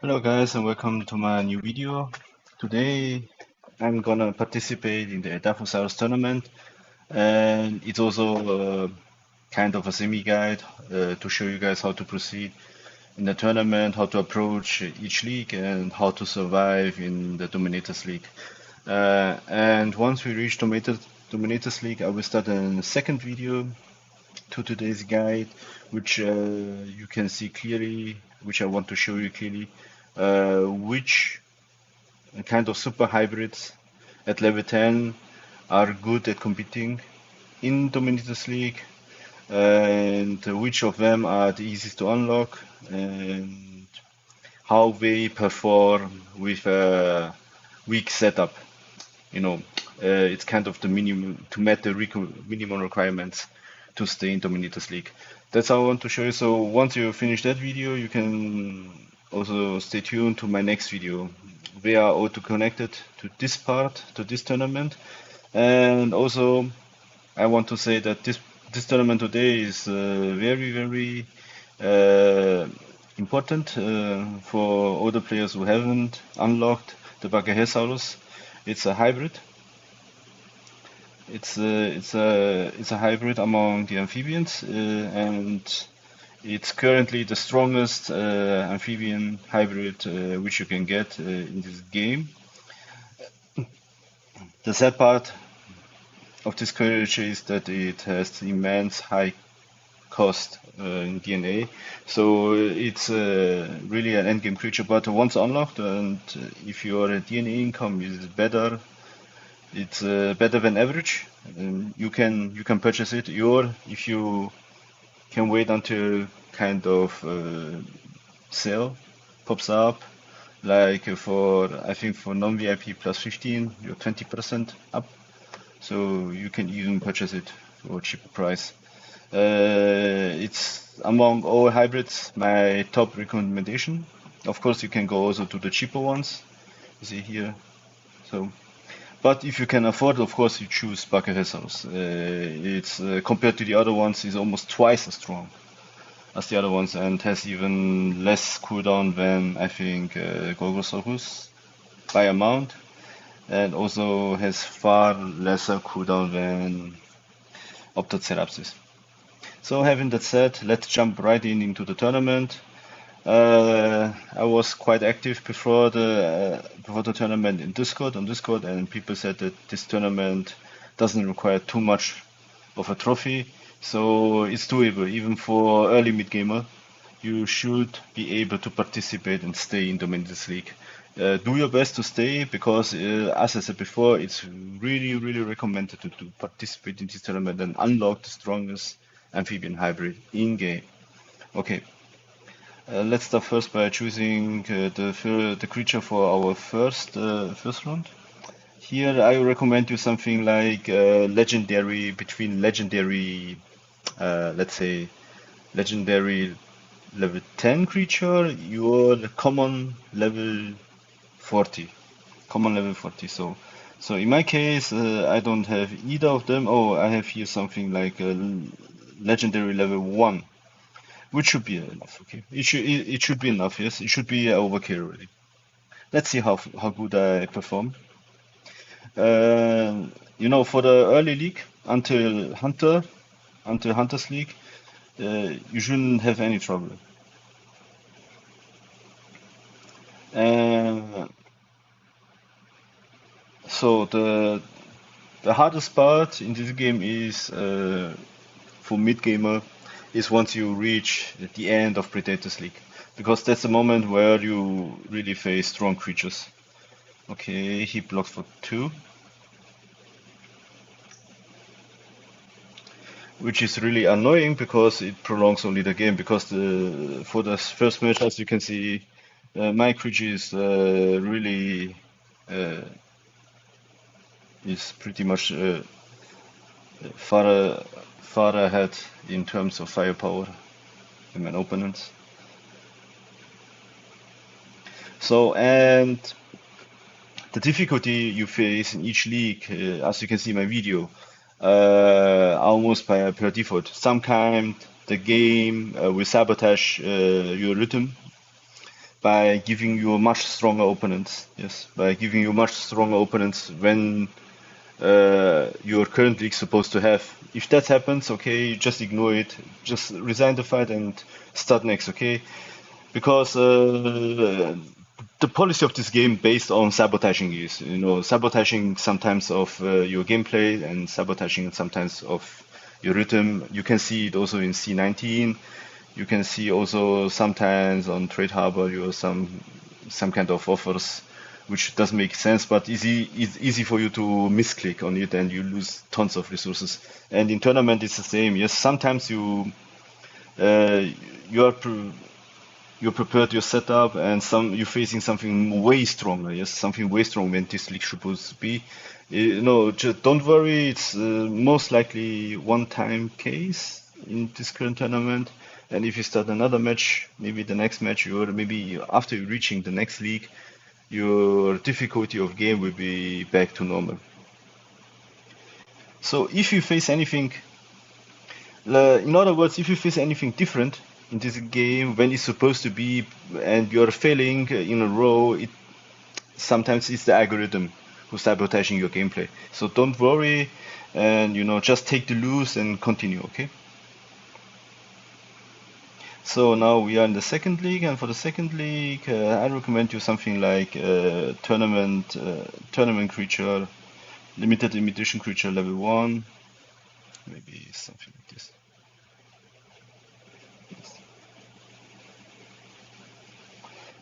Hello guys and welcome to my new video. Today I'm gonna participate in the Edaphosaurus tournament, and it's also kind of a semi-guide to show you guys how to proceed in the tournament, how to approach each league and how to survive in the Dominators League. And once we reach Dominators League, I will start a second video to today's guide, which you can see clearly, which I want to show you clearly, which kind of super hybrids at level 10 are good at competing in Dominators League, and which of them are the easiest to unlock, and how they perform with a weak setup. You know, it's kind of the minimum to meet the minimum requirements to stay in Dominators League. That's how I want to show you. So once you finish that video, you can also stay tuned to my next video. We are auto connected to this part, to this tournament. And also, I want to say that this tournament today is very uh, important for all the players who haven't unlocked the Brachiosaurus. It's a hybrid. It's a hybrid among the amphibians, and it's currently the strongest amphibian hybrid which you can get in this game. The sad part of this creature is that it has immense high cost in DNA, so it's really an endgame creature. But once unlocked, and if your DNA income is better, it's better than average. You can purchase it, or if you can wait until kind of sale pops up, like for I think for non-VIP plus 15, you're 20% up, so you can even purchase it for a cheaper price. It's among all hybrids my top recommendation. Of course, you can go also to the cheaper ones. You see here. So, but if you can afford, of course, you choose Brachiosaurus. It's compared to the other ones, is almost twice as strong as the other ones and has even less cooldown than I think Gorgosaurus by amount, and also has far lesser cooldown than Optocerapsis. So having that said, let's jump right into the tournament. I was quite active before the tournament in Discord, and people said that this tournament doesn't require too much of a trophy, so it's doable even for early mid gamer. You should be able to participate and stay in the Mendes League. Do your best to stay because, as I said before, it's really recommended to participate in this tournament and unlock the strongest amphibian hybrid in game. Okay, let's start first by choosing the creature for our first round. Here, I recommend you something like legendary between legendary, let's say legendary level 10 creature, your common level 40. Common level 40. So in my case, I don't have either of them. Oh, I have here something like a legendary level 1, which should be enough. Okay, it should be enough. Yes, it should be overkill already. Let's see how good I perform. For the early league until Hunters League, you shouldn't have any trouble. Uh, so the hardest part in this game is for mid gamer is once you reach the end of Predators League, because that's the moment where you really face strong creatures. Okay, he blocks for 2, which is really annoying because it prolongs only the game. Because for the first match, as you can see, my creature uh, is pretty much far far ahead in terms of firepower than my opponents. So, and the difficulty you face in each league, as you can see in my video, almost per default. Sometimes the game will sabotage your rhythm. by giving you a much stronger opponents. Yes, by giving you much stronger opponents when you're currently supposed to have. If that happens, okay, just ignore it. Just resign the fight and start next, okay? Because the policy of this game based on sabotaging is, sabotaging sometimes of your gameplay and sabotaging sometimes of your rhythm. You can see it also in C19. You can see also sometimes on Trade Harbor you some kind of offers which doesn't make sense, but it's easy for you to misclick on it and you lose tons of resources. And in tournament it's the same. Yes, sometimes uh, you are you prepared your setup and you're facing something way stronger. Yes, something way stronger than this league supposed to be. Just don't worry. It's most likely one-time case in this current tournament. And if you start another match, maybe the next match, or maybe after you're reaching the next league, your difficulty of game will be back to normal. So if you face anything, in other words, if you face anything different in this game when it's supposed to be, and you're failing in a row, it sometimes it's the algorithm who's sabotaging your gameplay. So don't worry, and just take the loose and continue. Okay. So now we are in the second league, and for the second league, I recommend you something like tournament creature, limited imitation creature level 1, maybe something like this.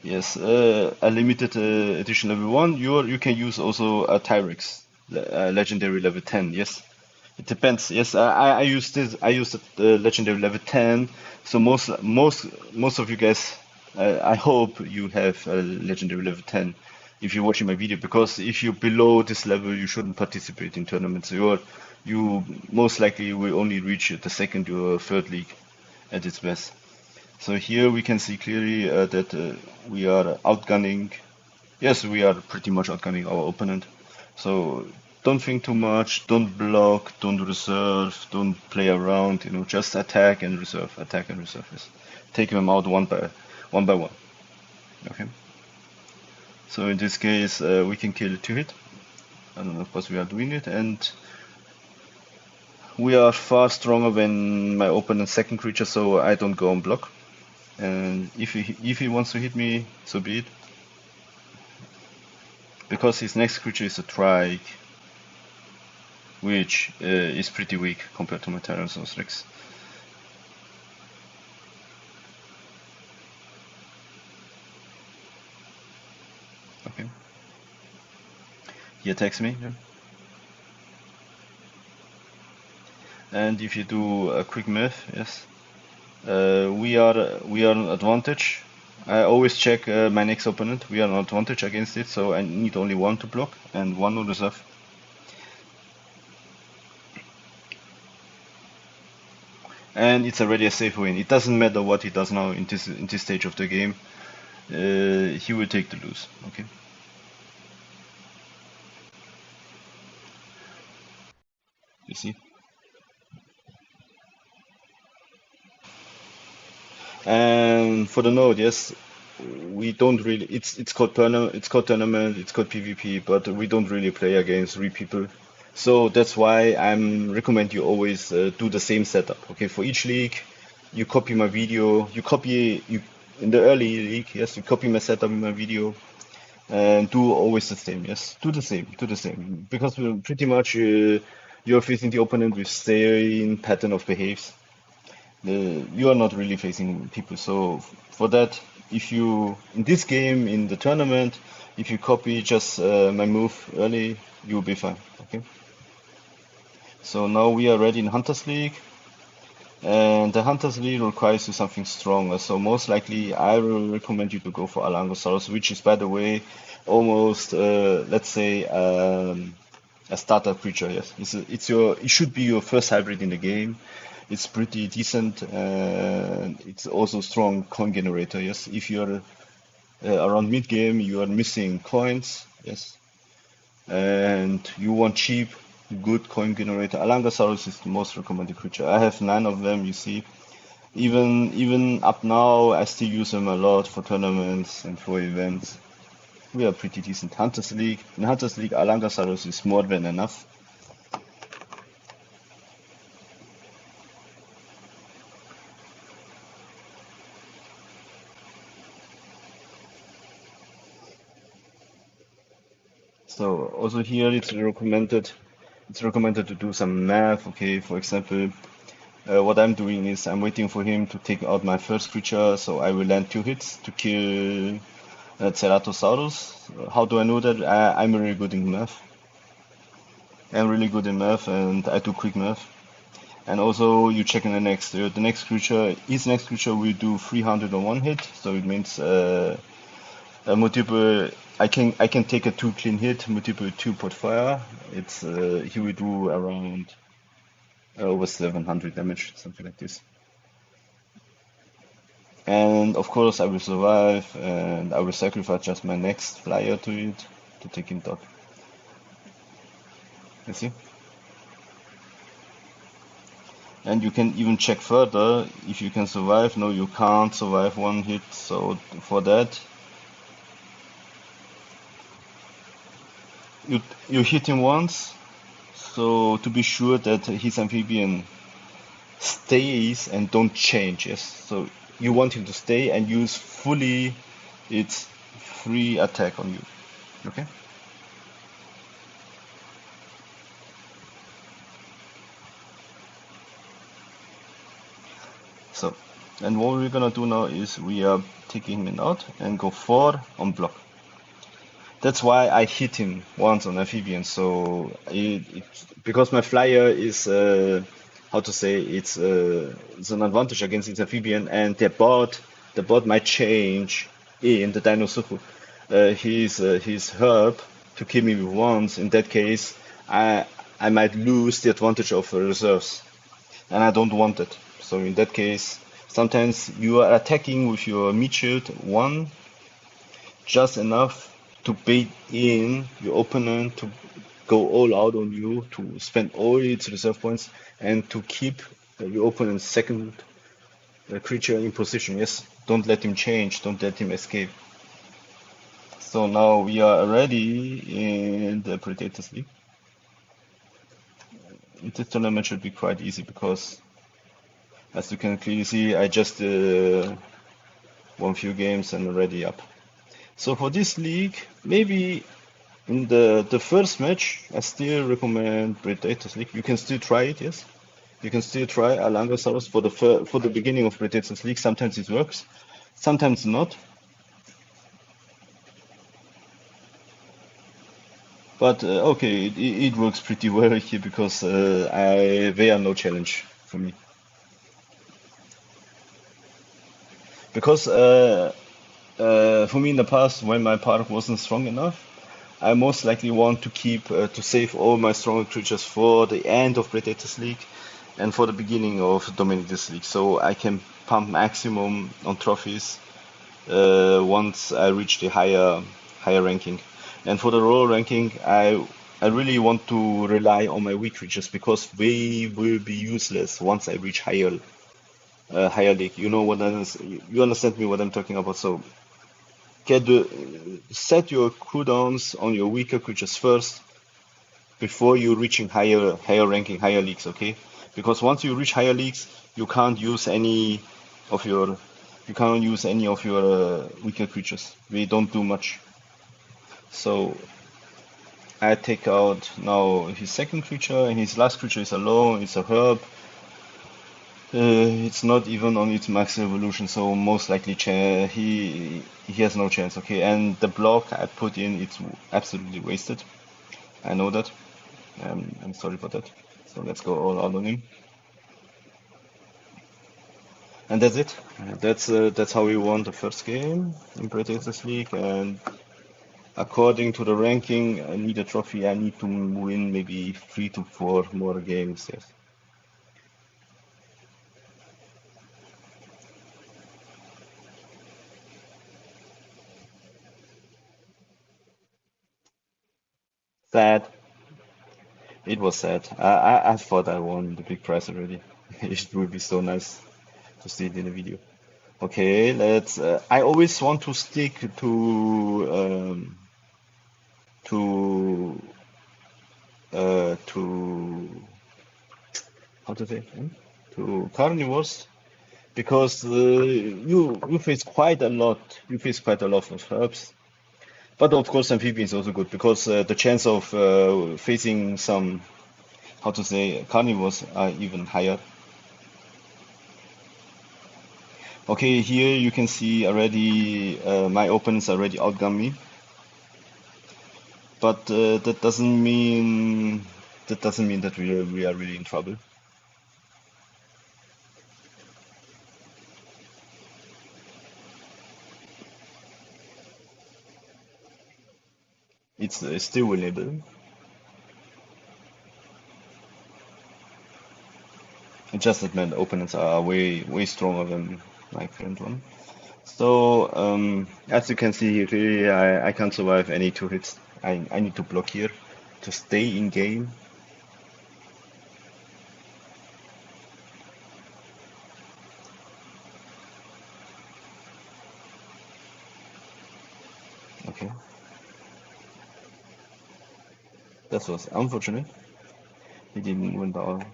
Yes, a limited edition level 1. You can use also a Tyrex, legendary level 10. Yes, it depends. Yes, I use this. I use the legendary level 10. So most of you guys, I hope you have a legendary level 10 if you're watching my video, because if you're below this level, you shouldn't participate in tournaments. You most likely will only reach the second or third league at its best. So here we can see clearly that we are outgunning. Yes, we are pretty much outgunning our opponent. So don't think too much, don't block, don't reserve, don't play around, just attack and reserve, attack and reserve. Yes. Take them out one by one. Okay. So in this case, we can kill 2 hit. I don't know, of course we are doing it, and we are far stronger than my opponent's second creature, so I don't go on block. And if he wants to hit me, so be it. Because his next creature is a Trike, which is pretty weak compared to my Tyrannosaurus Rex. Okay. He attacks me. Yeah. And if you do a quick math, yes, we are an advantage. I always check my next opponent. We are an advantage against it, so I need only 1 to block and 1 on reserve. And it's already a safe win. It doesn't matter what he does now in this stage of the game. He will take the lose. Okay. You see. And for the node, yes, we don't really. It's called tournament. It's called tournament. It's called PvP, but we don't really play against 3 people. So that's why I'm recommend you always do the same setup. Okay, for each league, you copy my video. You in the early league. Yes, you copy my setup in my video, and do always the same. Yes, do the same. Do the same because we're pretty much you're facing the opponent with same pattern of behaves. You are not really facing people. So for that, if you in this game in the tournament, if you copy just my move early, you'll be fine. Okay. So now we are ready in Hunters League, and the Hunters League requires you something stronger. So most likely, I will recommend you to go for Alangosaurus, which is, by the way, almost let's say a starter creature. Yes, it should be your first hybrid in the game. It's pretty decent, and it's also strong coin generator. Yes, if you're around mid game, you are missing coins. Yes, and you want cheap, good coin generator. Alangosaurus is the most recommended creature. I have 9 of them, you see, Even up now, I still use him a lot for tournaments and for events. We are pretty decent. Hunters League. In Hunters League, Alangasaurus is more than enough. So also here it's recommended to do some math. Okay, for example, what I'm doing is I'm waiting for him to take out my first creature, so I will land 2 hits to kill Ceratosaurus. How do I know that? I'm really good in math. I'm really good in math, and I do quick math. And also, you check in the next creature. His next creature will do 300 on 1 hit, so it means a multiple. I can take a 2 clean hit, multiple 2 pot fire. He will do around over 700 damage, something like this. And of course, I will survive, and I will sacrifice just my next flyer to it to take him down. You see? And you can even check further if you can survive. No, you can't survive 1 hit. So for that, you hit him once. So to be sure that his amphibian stays and don't change. Yes. So you want him to stay and use fully its free attack on you. Okay. So, and what we're gonna do now is we are taking him out and go 4 on block. That's why I hit him once on amphibian. So because my flyer is how to say it's an advantage against its amphibian, and the bot might change in the Dinosaur his herb to kill me with once. In that case, I might lose the advantage of reserves, and I don't want it. So in that case, sometimes you are attacking with your meat shield one just enough to bait in your opponent to go all out on you, to spend all its reserve points, and to keep your opponent's second creature in position. Yes, don't let him change, don't let him escape. So now we are already in the Predators League. This tournament should be quite easy because, as you can clearly see, I just won few games and already up. So for this league, maybe in the first match, I still recommend Predators League. You can still try it, yes. You can still try Alangosaurus for the beginning of Predators League. Sometimes it works, sometimes not. But okay, it works pretty well here because they are no challenge for me. Because for me in the past, when my park wasn't strong enough, I most likely want to keep to save all my stronger creatures for the end of Predators League and for the beginning of Dominators League, so I can pump maximum on trophies once I reach the higher ranking. And for the lower ranking, I really want to rely on my weak creatures because they will be useless once I reach higher league. You understand me what I'm talking about. So set your cooldowns on your weaker creatures first before you reaching higher ranking, higher leagues, okay? Because once you reach higher leagues, you can't use any of your weaker creatures. They don't do much. So I take out now his second creature, and his last creature is alone. It's a herb. It's not even on its max evolution, so most likely he has no chance. Okay, and the block I put in, it's absolutely wasted. I know that. I'm sorry for that. So let's go all out on him. And that's it. That's how we won the first game in Predators League. And according to the ranking, I need a trophy. I need to win maybe 3 to 4 more games. Yes. Sad. It was sad. I thought I won the big prize already. It would be so nice to see it in the video. Okay, let's. I always want to stick to to how to say to carnivores because you face quite a lot. You face quite a lot of herbs. But of course, amphibian is also good because the chance of facing some, how to say, carnivores are even higher. Okay, here you can see already my opponents already outgun me, but that doesn't mean that we are really in trouble. It's still winnable. It's just that my opponents are way stronger than my current one. So as you can see, really, I can't survive any two hits. I need to block here to stay in game. Okay, that was unfortunate. He didn't win the.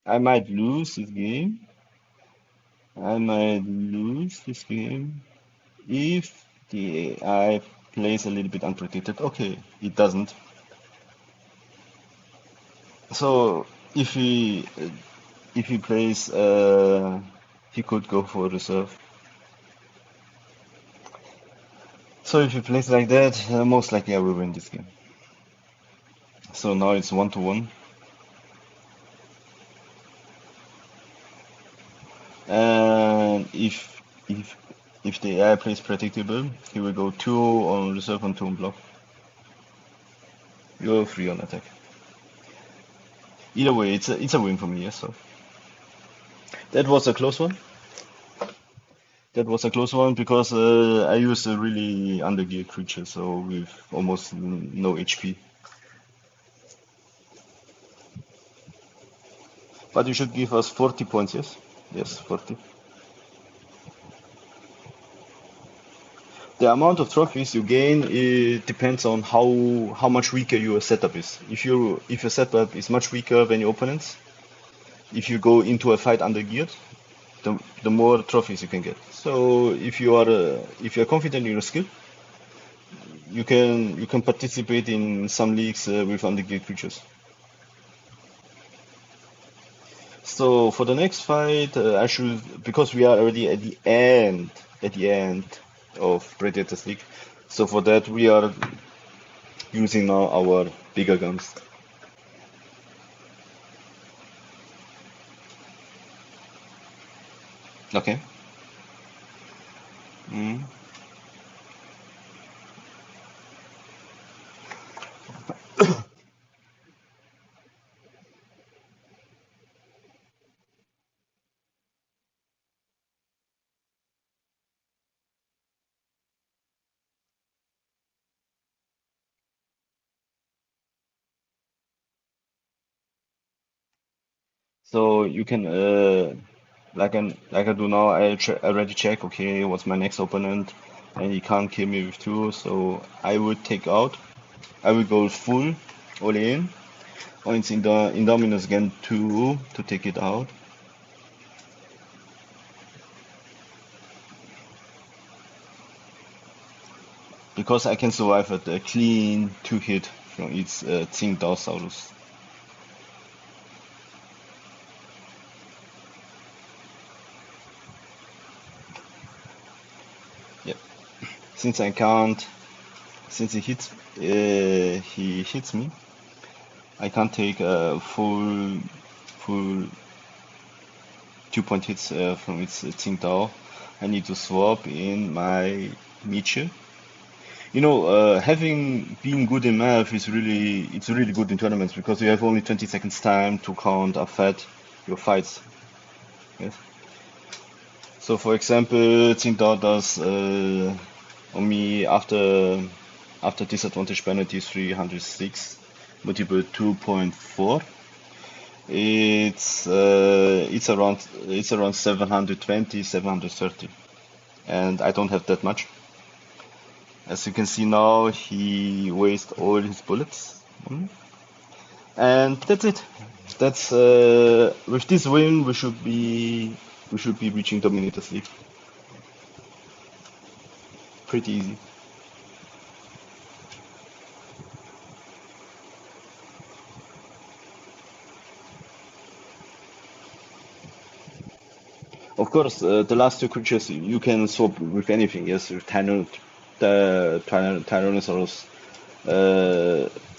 I might lose this game. I might lose this game if the AI plays a little bit unpredicted. Okay, it doesn't. So if he plays, he could go for reserve. So if he plays like that, most likely I will win this game. So now it's 1-1, and if the AI plays predictable, he will go 2 on reserve and 2 on block. You're 3 on attack. Either way, it's a win for me. Yes, so that was a close one. That was a close one because I used a really undergeared creature, so with almost no HP. But you should give us 40 points, yes? Yes, 40. The amount of trophies you gain, it depends on how much weaker your setup is. If your setup is much weaker than your opponents, if you go into a fight undergeared, the more trophies you can get. So if you are confident in your skill, you can participate in some leagues with undergeared creatures. So for the next fight, I should, because we are already at the end of Predators League. So for that we are using now our bigger guns. Okay. Mm. So you can like I do now. I already check. Okay, what's my next opponent, and he can't kill me with two. So I would take out. I will go full all in. Points in the Indominus again two to take it out. Because I can survive at a clean 2 hit from its Tsingtaosaurus. Yep. Since I can't, since he hits me, I can't take full 2-point hits from its Tsingtao. I need to swap in my Miche. Having being good in math is really good in tournaments because you have only 20 seconds time to count or fed your fights. Yes. So for example, 10 does on me after disadvantage penalty 306 multiple 2.4. It's around 720, 730, and I don't have that much. As you can see now, he wasted all his bullets. And that's it. That's with this win, we should be reaching Dominators League. Pretty easy. Of course, the last two creatures you can swap with anything. Yes, with Tyrannosaurus.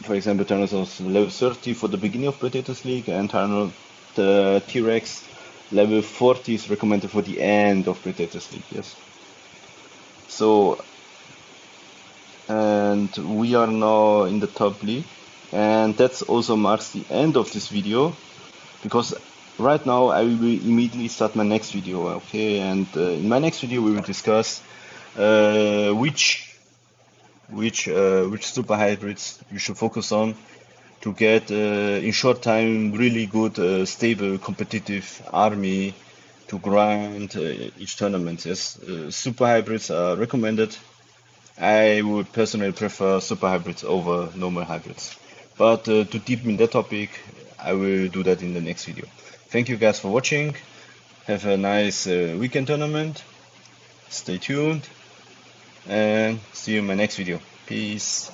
For example, Tyrannosaurus level 30 for the beginning of Predators League, and the T-Rex level 40 is recommended for the end of Predators League. Yes. So, and we are now in the top league, and that also marks the end of this video because right now I will immediately start my next video. Okay, and in my next video we will discuss which super hybrids you should focus on to get in short time really good stable competitive army to grind each tournament. Yes, super hybrids are recommended. I would personally prefer super hybrids over normal hybrids, but to deepen in that topic I will do that in the next video. Thank you guys for watching. Have a nice weekend tournament. Stay tuned and see you in my next video. Peace.